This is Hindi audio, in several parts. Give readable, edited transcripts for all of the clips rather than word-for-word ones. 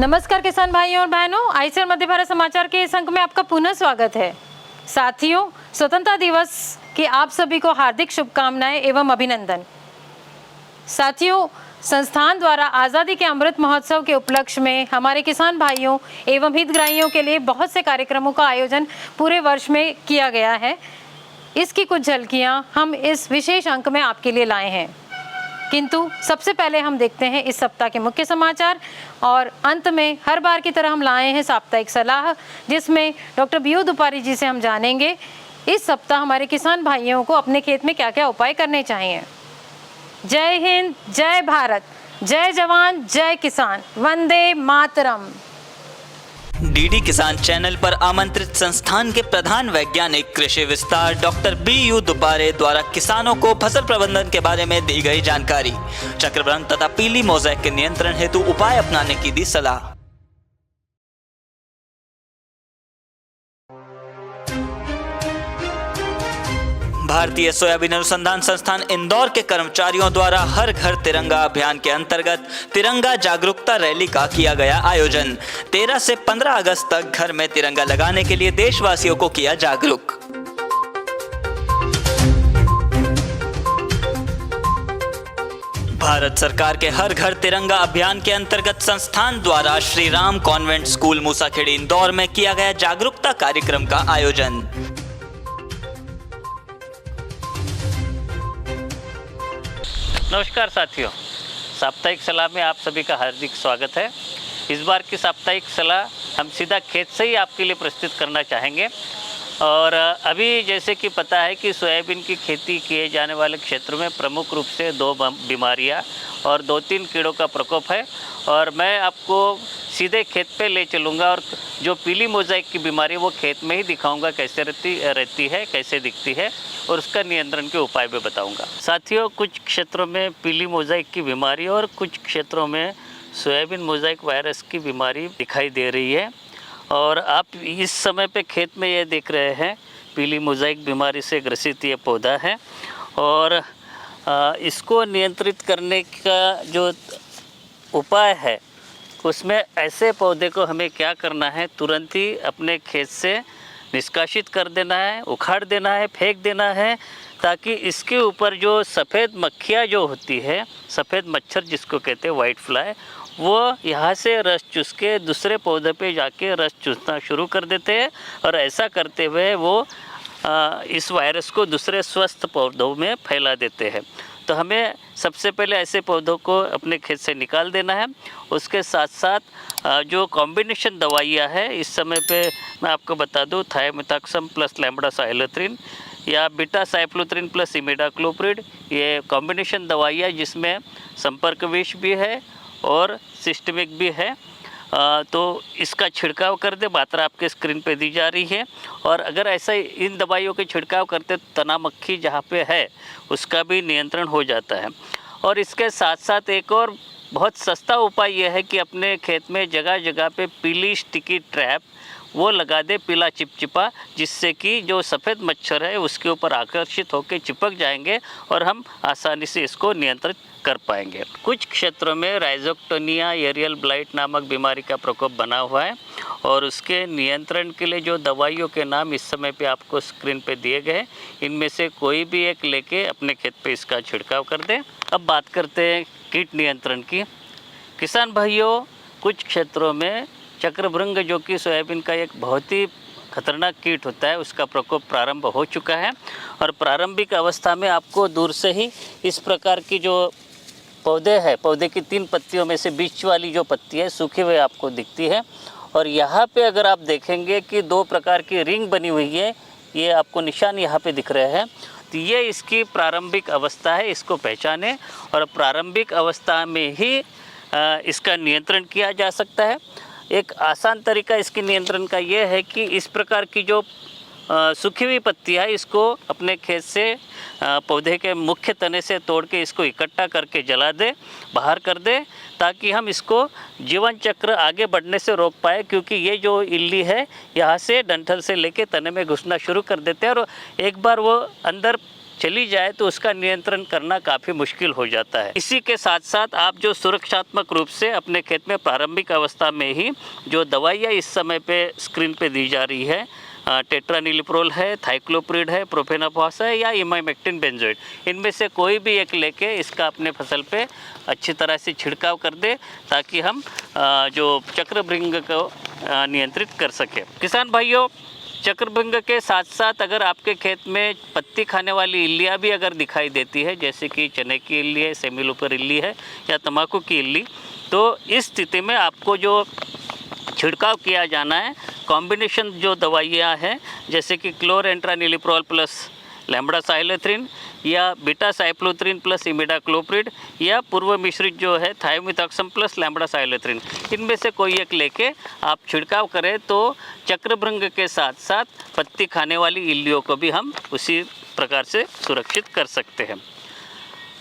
नमस्कार किसान भाइयों और बहनों, आईसीआर मध्य भारत समाचार के इस अंक में आपका पुनः स्वागत है। साथियों, स्वतंत्रता दिवस की आप सभी को हार्दिक शुभकामनाएं एवं अभिनंदन। साथियों, संस्थान द्वारा आज़ादी के अमृत महोत्सव के उपलक्ष्य में हमारे किसान भाइयों एवं हितग्राहियों के लिए बहुत से कार्यक्रमों का आयोजन पूरे वर्ष में किया गया है। इसकी कुछ झलकियां हम इस विशेष अंक में आपके लिए लाए हैं। किंतु सबसे पहले हम देखते हैं इस सप्ताह के मुख्य समाचार और अंत में हर बार की तरह हम लाए हैं साप्ताहिक सलाह, जिसमें डॉक्टर बीयू दुपारी जी से हम जानेंगे इस सप्ताह हमारे किसान भाइयों को अपने खेत में क्या क्या उपाय करने चाहिए। जय हिंद, जय भारत, जय जवान, जय किसान, वंदे मातरम। डीडी किसान चैनल पर आमंत्रित संस्थान के प्रधान वैज्ञानिक कृषि विस्तार डॉक्टर बीयू दुपारे द्वारा किसानों को फसल प्रबंधन के बारे में दी गई जानकारी, चक्रवृंग तथा पीली मोज़ेक के नियंत्रण हेतु उपाय अपनाने की दी सलाह। भारतीय सोयाबीन अनुसंधान संस्थान इंदौर के कर्मचारियों द्वारा हर घर तिरंगा अभियान के अंतर्गत तिरंगा जागरूकता रैली का किया गया आयोजन। 13 से 15 अगस्त तक घर में तिरंगा लगाने के लिए देशवासियों को किया जागरूक। भारत सरकार के हर घर तिरंगा अभियान के अंतर्गत संस्थान द्वारा श्री राम कॉन्वेंट स्कूल मूसाखेड़ी इंदौर में किया गया जागरूकता कार्यक्रम का आयोजन। नमस्कार साथियों, साप्ताहिक सलाह में आप सभी का हार्दिक स्वागत है। इस बार की साप्ताहिक सलाह हम सीधा खेत से ही आपके लिए प्रस्तुत करना चाहेंगे। और अभी जैसे कि पता है कि सोयाबीन की खेती किए जाने वाले क्षेत्र में प्रमुख रूप से 2 बीमारियां और 2-3 कीड़ों का प्रकोप है। और मैं आपको सीधे खेत पे ले चलूँगा और जो पीली मोज़ेक की बीमारी वो खेत में ही दिखाऊंगा कैसे रहती है, कैसे दिखती है और उसका नियंत्रण के उपाय भी बताऊंगा। साथियों, कुछ क्षेत्रों में पीली मोज़ेक की बीमारी और कुछ क्षेत्रों में सोयाबीन मोज़ेक वायरस की बीमारी दिखाई दे रही है। और आप इस समय पे खेत में ये देख रहे हैं पीली मोज़ेक बीमारी से ग्रसित ये पौधा है। और इसको नियंत्रित करने का जो उपाय है उसमें ऐसे पौधे को हमें क्या करना है, तुरंत ही अपने खेत से निष्कासित कर देना है, उखाड़ देना है, फेंक देना है, ताकि इसके ऊपर जो सफ़ेद मक्खियाँ जो होती है, सफ़ेद मच्छर जिसको कहते हैं वाइट फ्लाई, वो यहाँ से रस चूस के दूसरे पौधे पे जाके रस चूसना शुरू कर देते हैं। और ऐसा करते हुए वो इस वायरस को दूसरे स्वस्थ पौधों में फैला देते हैं। तो हमें सबसे पहले ऐसे पौधों को अपने खेत से निकाल देना है। उसके साथ साथ जो कॉम्बिनेशन दवाइयाँ हैं इस समय पे मैं आपको बता दूँ, थायोमिथाक्सम प्लस लैम्ब्डासाइलोथ्रिन या बीटा साइक्लोथ्रिन प्लस इमिडाक्लोप्रिड, ये कॉम्बिनेशन दवाइयाँ जिसमें संपर्क विष भी है और सिस्टमिक भी है। तो इसका छिड़काव कर दे, मात्रा आपके स्क्रीन पे दी जा रही है। और अगर ऐसा इन दवाइयों के छिड़काव करते तो तना मक्खी जहाँ पे है उसका भी नियंत्रण हो जाता है। और इसके साथ साथ एक और बहुत सस्ता उपाय यह है कि अपने खेत में जगह जगह पे पीली स्टिकी ट्रैप वो लगा दे, पीला चिपचिपा, जिससे कि जो सफ़ेद मच्छर है उसके ऊपर आकर्षित होकर चिपक जाएंगे और हम आसानी से इसको नियंत्रित कर पाएंगे। कुछ क्षेत्रों में राइजोक्टोनिया एरियल ब्लाइट नामक बीमारी का प्रकोप बना हुआ है और उसके नियंत्रण के लिए जो दवाइयों के नाम इस समय पे आपको स्क्रीन पे दिए गए, इनमें से कोई भी एक लेके अपने खेत पे इसका छिड़काव कर दें। अब बात करते हैं कीट नियंत्रण की। किसान भाइयों, कुछ क्षेत्रों में चक्रभृंग जो कि सोयाबीन का एक बहुत ही खतरनाक कीट होता है, उसका प्रकोप प्रारंभ हो चुका है। और प्रारंभिक अवस्था में आपको दूर से ही इस प्रकार की जो पौधे है, पौधे की 3 पत्तियों में से बीच वाली जो पत्ती है सूखी हुई आपको दिखती है। और यहाँ पे अगर आप देखेंगे कि 2 प्रकार की रिंग बनी हुई है, ये आपको निशान यहाँ पे दिख रहे हैं, तो ये इसकी प्रारंभिक अवस्था है। इसको पहचानें और प्रारंभिक अवस्था में ही इसका नियंत्रण किया जा सकता है। एक आसान तरीका इसके नियंत्रण का ये है कि इस प्रकार की जो सूखी हुई पत्तियाँ इसको अपने खेत से पौधे के मुख्य तने से तोड़ के इसको इकट्ठा करके जला दे, बाहर कर दे, ताकि हम इसको जीवन चक्र आगे बढ़ने से रोक पाए। क्योंकि ये जो इल्ली है यहाँ से डंठल से लेके तने में घुसना शुरू कर देते हैं और एक बार वो अंदर चली जाए तो उसका नियंत्रण करना काफ़ी मुश्किल हो जाता है। इसी के साथ साथ आप जो सुरक्षात्मक रूप से अपने खेत में प्रारंभिक अवस्था में ही जो दवाइयाँ इस समय पे स्क्रीन पे दी जा रही है, टेट्रानिलिप्रोल है, थाइक्लोप्रिड है, प्रोफेनाफॉस है या इमामेक्टिन बेंजोइड, इनमें से कोई भी एक लेके इसका अपने फसल पे अच्छी तरह से छिड़काव कर दे ताकि हम जो चक्रभृंग को नियंत्रित कर सकें। किसान भाइयों, चक्रभृंग के साथ साथ अगर आपके खेत में पत्ती खाने वाली इल्लियाँ भी अगर दिखाई देती है, जैसे कि चने की इल्ली है, सेमीलूपर इल्ली है या तंबाकू की इल्ली, तो इस स्थिति में आपको जो छिड़काव किया जाना है, कॉम्बिनेशन जो दवाइयाँ हैं जैसे कि क्लोरेंट्रानिलिप्रोल प्लस लैम्ब्डासाइलोथ्रिन या बीटा साइक्लोथ्रिन प्लस इमिडाक्लोप्रिड या पूर्व मिश्रित जो है थायोमिथॉक्सम प्लस लैम्ब्डासाइलोथ्रिन, इनमें से कोई एक लेके आप छिड़काव करें तो चक्रभृंग के साथ साथ पत्ती खाने वाली इल्लियों को भी हम उसी प्रकार से सुरक्षित कर सकते हैं।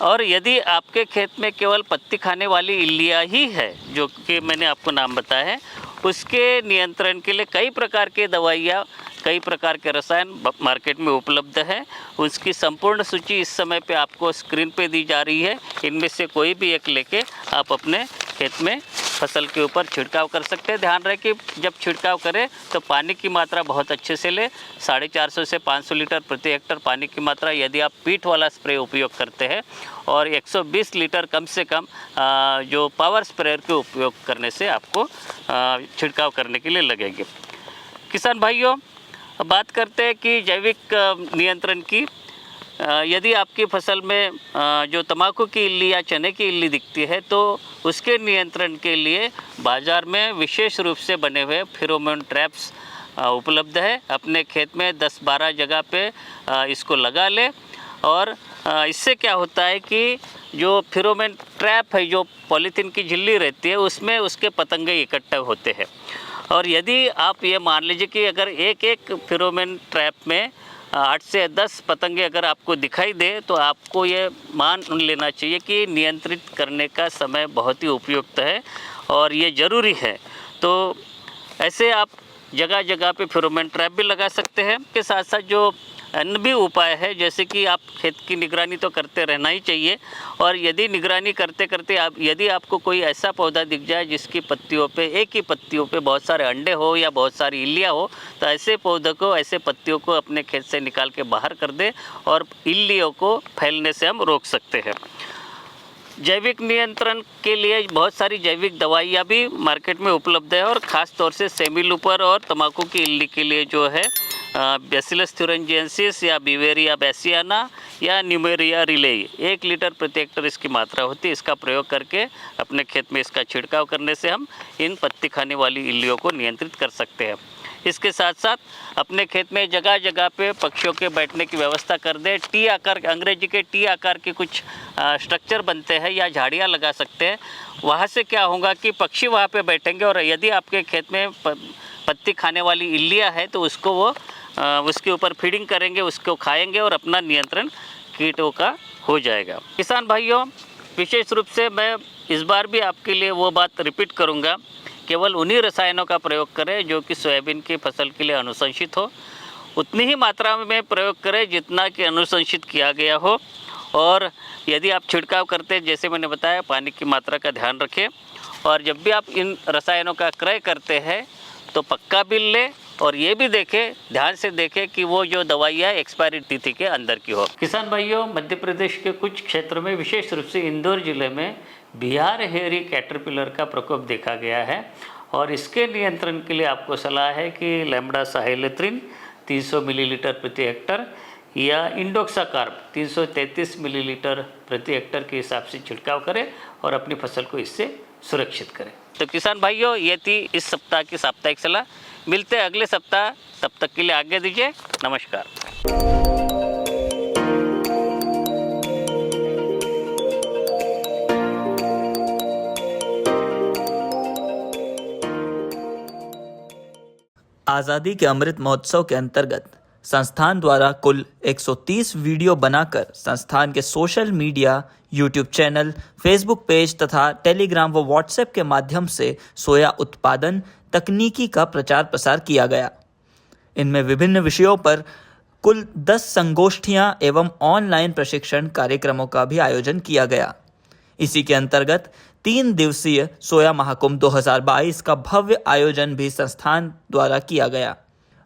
और यदि आपके खेत में केवल पत्ती खाने वाली इल्लियाँ ही है, जो कि मैंने आपको नाम बताया है, उसके नियंत्रण के लिए कई प्रकार के दवाइयाँ, कई प्रकार के रसायन मार्केट में उपलब्ध है। उसकी संपूर्ण सूची इस समय पे आपको स्क्रीन पे दी जा रही है। इनमें से कोई भी एक लेके आप अपने खेत में फसल के ऊपर छिड़काव कर सकते हैं। ध्यान रहे कि जब छिड़काव करें तो पानी की मात्रा बहुत अच्छे से ले, 450 से 500 लीटर प्रति हेक्टर पानी की मात्रा यदि आप पीठ वाला स्प्रे उपयोग करते हैं, और 120 लीटर कम से कम जो पावर स्प्रेयर के उपयोग करने से आपको छिड़काव करने के लिए लगेंगे। किसान भाइयों, अब बात करते हैं कि जैविक नियंत्रण की। यदि आपकी फसल में जो तंबाकू की इल्ली या चने की इल्ली दिखती है तो उसके नियंत्रण के लिए बाज़ार में विशेष रूप से बने हुए फेरोमोन ट्रैप्स उपलब्ध है। अपने खेत में 10-12 जगह पे इसको लगा ले, और इससे क्या होता है कि जो फेरोमोन ट्रैप है, जो पॉलीथीन की झिल्ली रहती है, उसमें उसके पतंगे इकट्ठे होते हैं। और यदि आप ये मान लीजिए कि अगर एक फेरोमोन ट्रैप में 8 से 10 पतंगे अगर आपको दिखाई दे तो आपको ये मान लेना चाहिए कि नियंत्रित करने का समय बहुत ही उपयुक्त है और ये ज़रूरी है। तो ऐसे आप जगह जगह पे फेरोमोन ट्रैप भी लगा सकते हैं। के साथ साथ जो अन्य भी उपाय है, जैसे कि आप खेत की निगरानी तो करते रहना ही चाहिए, और यदि निगरानी करते करते यदि आपको कोई ऐसा पौधा दिख जाए जिसकी पत्तियों पे, एक ही पत्तियों पे बहुत सारे अंडे हो या बहुत सारी इल्लियाँ हो, तो ऐसे पौधों को, ऐसे पत्तियों को अपने खेत से निकाल के बाहर कर दे और इल्लियों को फैलने से हम रोक सकते हैं। जैविक नियंत्रण के लिए बहुत सारी जैविक दवाइयाँ भी मार्केट में उपलब्ध है, और ख़ास तौर से सेमीलूपर और तंबाकू की इल्ली के लिए जो है बैसिलस thuringiensis या बिवेरिया बैसियाना या न्यूमेरिया रिलेई 1 लीटर प्रति हेक्टर इसकी मात्रा होती है। इसका प्रयोग करके अपने खेत में इसका छिड़काव करने से हम इन पत्ती खाने वाली इल्लियों को नियंत्रित कर सकते हैं। इसके साथ साथ अपने खेत में जगह जगह पे पक्षियों के बैठने की व्यवस्था कर दे। टी आकार, अंग्रेजी के टी आकार के कुछ स्ट्रक्चर बनते हैं या झाड़ियाँ लगा सकते हैं। वहाँ से क्या होगा कि पक्षी वहाँ पे बैठेंगे, और यदि आपके खेत में पत्ती खाने वाली इल्लियाँ है तो उसको वो उसके ऊपर फीडिंग करेंगे, उसको खाएंगे और अपना नियंत्रण कीटों का हो जाएगा। किसान भाइयों, विशेष रूप से मैं इस बार भी आपके लिए वो बात रिपीट करूँगा, केवल उन्हीं रसायनों का प्रयोग करें जो कि सोयाबीन की फसल के लिए अनुशंसित हो। उतनी ही मात्रा में प्रयोग करें जितना कि अनुशंसित किया गया हो, और यदि आप छिड़काव करते हैं, जैसे मैंने बताया, पानी की मात्रा का ध्यान रखें। और जब भी आप इन रसायनों का क्रय करते हैं तो पक्का बिल लें, और ये भी देखें, ध्यान से देखें कि वो जो दवाइयाँ एक्सपायरी तिथि के अंदर की हो। किसान भाइयों, मध्य प्रदेश के कुछ क्षेत्रों में, विशेष रूप से इंदौर जिले में बिहार हेयरी कैटरपिलर का प्रकोप देखा गया है, और इसके नियंत्रण के लिए आपको सलाह है कि लैम्ब्डासाइलोथ्रिन 300 मिलीलीटर प्रति हेक्टर या इंडोक्साकार्ब 333 मिलीलीटर प्रति हेक्टर के हिसाब से छिड़काव करें और अपनी फसल को इससे सुरक्षित करें। तो किसान भाइयों, ये थी इस सप्ताह की साप्ताहिक सलाह। मिलते हैं अगले सप्ताह, तब तक के लिए आज्ञा दीजिए। नमस्कार। आज़ादी के अमृत महोत्सव के अंतर्गत संस्थान द्वारा कुल 130 वीडियो बनाकर संस्थान के social media, YouTube channel, Facebook page तथा टेलीग्राम व व्हाट्सएप के माध्यम से सोया उत्पादन तकनीकी का प्रचार प्रसार किया गया। इनमें विभिन्न विषयों पर कुल 10 संगोष्ठियां एवं ऑनलाइन प्रशिक्षण कार्यक्रमों का भी आयोजन किया गया। इसी के अंतर्गत 3 दिवसीय सोया महाकुंभ 2022 का भव्य आयोजन भी संस्थान द्वारा किया गया।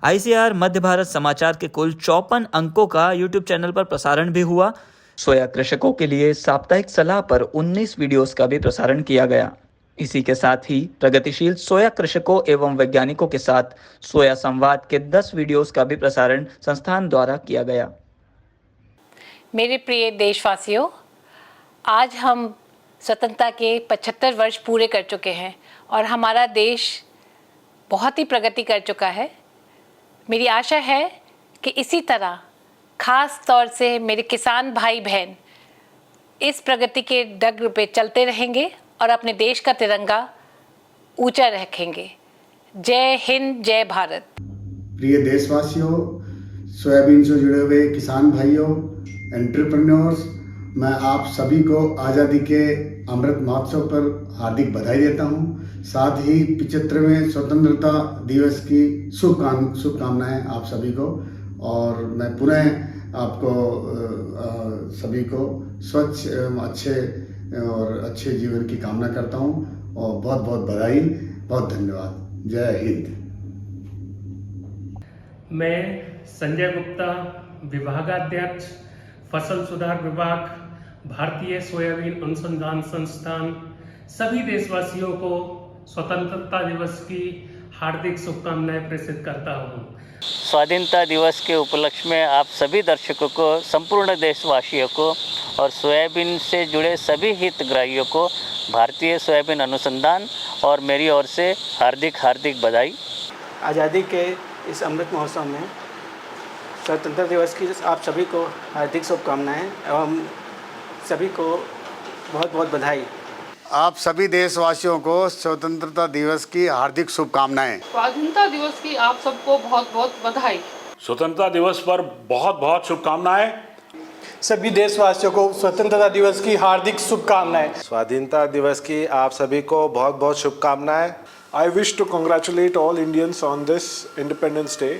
ICAR मध्य भारत समाचार के कुल 54 अंकों का YouTube चैनल पर प्रसारण भी हुआ। सोया कृषकों के लिए साप्ताहिक सलाह पर 19 वीडियोस का भी प्रसारण किया गया। इसी के साथ ही प्रगतिशील सोया कृषकों एवं वैज्ञानिकों के साथ सोया संवाद के 10 वीडियोस का भी प्रसारण संस्थान द्वारा किया गया। मेरे प्रिय देशवासियों, आज हम स्वतंत्रता के 75 वर्ष पूरे कर चुके हैं और हमारा देश बहुत ही प्रगति कर चुका है। मेरी आशा है कि इसी तरह खास तौर से मेरे किसान भाई बहन इस प्रगति के डगर पे चलते रहेंगे और अपने देश का तिरंगा ऊंचा रखेंगे। जय हिंद, जय भारत। प्रिय देशवासियों, सोयाबीन से जुड़े हुए किसान भाइयों, एंटरप्रेन्योर्स, मैं आप सभी को आज़ादी के अमृत महोत्सव पर हार्दिक बधाई देता हूं। साथ ही 75वें स्वतंत्रता दिवस की शुभकामनाएं आप सभी को। और मैं पुनः आपको सभी को स्वच्छ एवं अच्छे जीवन की कामना करता हूं और बहुत बहुत बधाई, बहुत धन्यवाद। जय हिंद। मैं संजय गुप्ता, विभागाध्यक्ष फसल सुधार विभाग, भारतीय सोयाबीन अनुसंधान संस्थान, सभी देशवासियों को स्वतंत्रता दिवस की हार्दिक शुभकामनाएं प्रेषित करता हूं। स्वाधीनता दिवस के उपलक्ष्य में आप सभी दर्शकों को, संपूर्ण देशवासियों को और सोयाबीन से जुड़े सभी हितग्राहियों को भारतीय सोयाबीन अनुसंधान और मेरी ओर से हार्दिक बधाई। आज़ादी के इस अमृत महोत्सव में स्वतंत्रता दिवस की आप सभी को हार्दिक शुभकामनाएं एवं सभी को बहुत बहुत बधाई। आप सभी देशवासियों को स्वतंत्रता दिवस की हार्दिक शुभकामनाएं। स्वाधीनता दिवस की आप सबको बहुत बहुत बधाई। स्वतंत्रता दिवस पर बहुत बहुत शुभकामनाएं। सभी देशवासियों को स्वतंत्रता दिवस की हार्दिक शुभकामनाएं। स्वाधीनता दिवस की आप सभी को बहुत बहुत शुभकामनाएं। I wish to congratulate all Indians on this Independence Day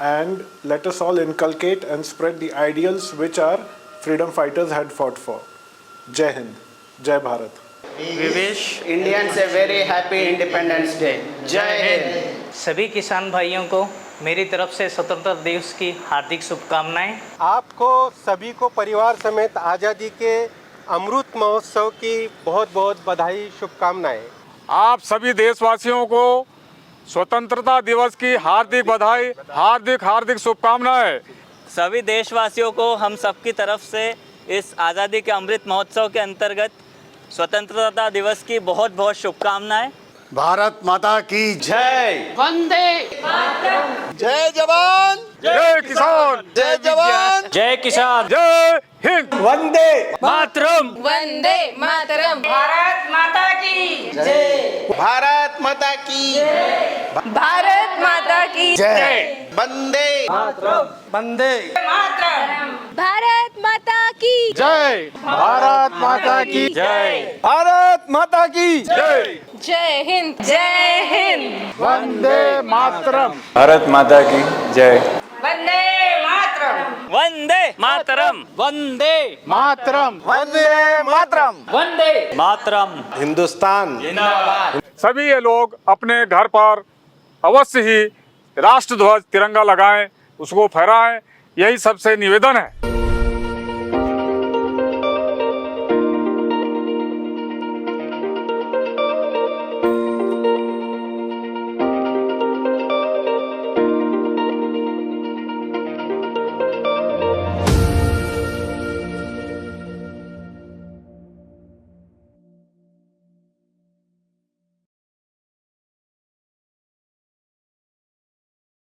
and let us all inculcate and spread the ideals which our freedom fighters had fought for. Jai Hind, Jai Bharat. We wish Indians a very happy Independence Day. जय हिंद। सभी किसान भाइयों को मेरी तरफ से स्वतंत्रता दिवस की हार्दिक शुभकामनाएं। आपको सभी को परिवार समेत आज़ादी के अमृत महोत्सव की बहुत बहुत बधाई, शुभकामनाएं। आप सभी देशवासियों को स्वतंत्रता दिवस की हार्दिक बधाई, हार्दिक शुभकामनाएं। सभी देशवासियों को हम सबकी तरफ से इस आज़ादी के अमृत महोत्सव के अंतर्गत स्वतंत्रता दिवस की बहुत बहुत शुभकामनाएं। भारत माता की जय। वंदे जय जवान, जय किसान, जय जवान, जय किसान, जय हिंद, वंदे मातरम, वंदे मातरम। भारत माता की जय। भारत माता की भारत माता की जय। वंदे मातरम, वंदे मातरम। भारत माता की जय। भारत माता की जय। भारत माता की जय। जय हिंद, जय हिंद। वंदे मातरम। भारत माता की जय। वंदे मातरम। वंदे मातरम, वंदे मातरम, वंदे मातरम, वंदे मातरम। हिंदुस्तान जिंदाबाद। सभी ये लोग अपने घर पर अवश्य ही राष्ट्रध्वज तिरंगा लगाएं, उसको फहराएं, यही सबसे निवेदन है।